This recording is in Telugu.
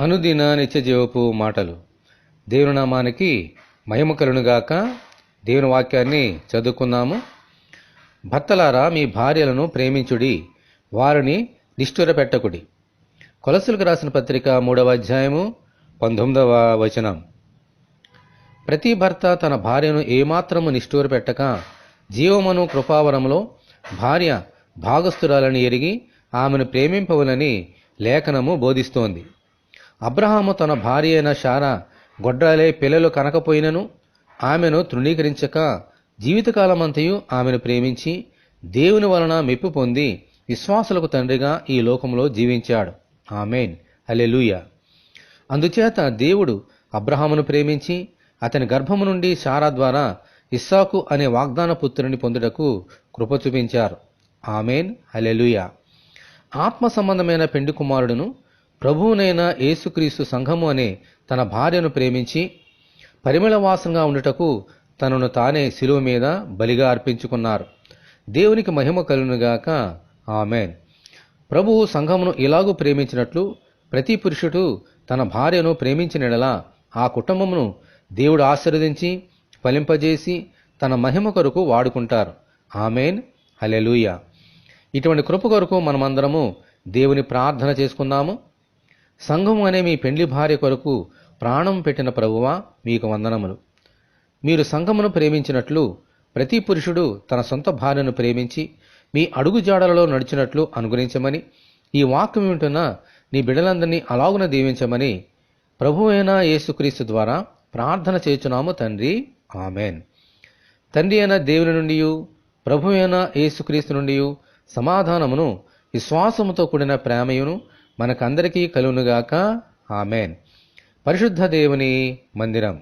అనుదిన నిత్యజీవపు మాటలు. దేవుని నామానికి మహిమ కలుగునుగాక. దేవుని వాక్యాన్ని చదువుకుందాము. భర్తలారా, మీ భార్యలను ప్రేమించుడి, వారిని నిష్ఠూరపెట్టకుడి. కొలస్సీలకు రాసిన పత్రిక 3వ అధ్యాయము 19వ వచనం. ప్రతి భర్త తన భార్యను ఏమాత్రము నిష్ఠూరపెట్టక జీవమును కృపావరములో భార్య భాగస్థురాలని ఎరిగి ఆమెను ప్రేమింపవలని లేఖనము బోధిస్తోంది. అబ్రహాము తన భార్య అయిన శారా గొడ్రాలే పిల్లలు కనకపోయినను ఆమెను తృణీకరించక జీవితకాలమంతయు ఆమెను ప్రేమించి దేవుని వలన మెప్పు పొంది విశ్వాసులకు తండ్రిగా ఈ లోకంలో జీవించాడు. ఆమేన్, హల్లెలూయా. అందుచేత దేవుడు అబ్రహామును ప్రేమించి అతని గర్భము నుండి శారా ద్వారా ఇస్సాకు అనే వాగ్దాన పుత్రుని పొందుటకు కృప చూపించారు. ఆమేన్, హల్లెలూయా. ఆత్మ సంబంధమైన పెండి కుమారుడును ప్రభువునైన యేసుక్రీస్తు సంఘము అనే తన భార్యను ప్రేమించి పరిమళ వాసనగా ఉండుటకు తనను తానే శిలువ మీద బలిగా అర్పించుకున్నారు. దేవునికి మహిమ కలుగునుగాక. ఆమేన్. ప్రభువు సంఘమును ఇలాగూ ప్రేమించినట్లు ప్రతి పురుషుడు తన భార్యను ప్రేమించినెడలా ఆ కుటుంబమును దేవుడు ఆశీర్వదించి ఫలింపజేసి తన మహిమ కొరకు వాడుకుంటారు. ఆమేన్, హల్లెలూయా. ఇటువంటి కృప కొరకు మనమందరము దేవుని ప్రార్థన చేసుకుందాము. సంఘము అనే మీ పెండ్లి భార్య కొరకు ప్రాణం పెట్టిన ప్రభువా, మీకు వందనములు. మీరు సంఘమును ప్రేమించినట్లు ప్రతి పురుషుడు తన సొంత భార్యను ప్రేమించి మీ అడుగుజాడలలో నడిచినట్లు అనుగ్రహించమని, ఈ వాక్యం వింటున్న నీ బిడ్డలందరినీ అలాగున దీవించమని ప్రభువు అయిన యేసుక్రీస్తు ద్వారా ప్రార్థన చేయుచున్నాము తండ్రి. ఆమేన్. తండ్రి అయిన దేవుని నుండి ప్రభువు అయిన యేసుక్రీస్తు నుండి సమాధానమును విశ్వాసముతో కూడిన ప్రేమయును మనకందరికీ కలుగునుగాక. ఆమేన్. పరిశుద్ధ దేవుని మందిరం.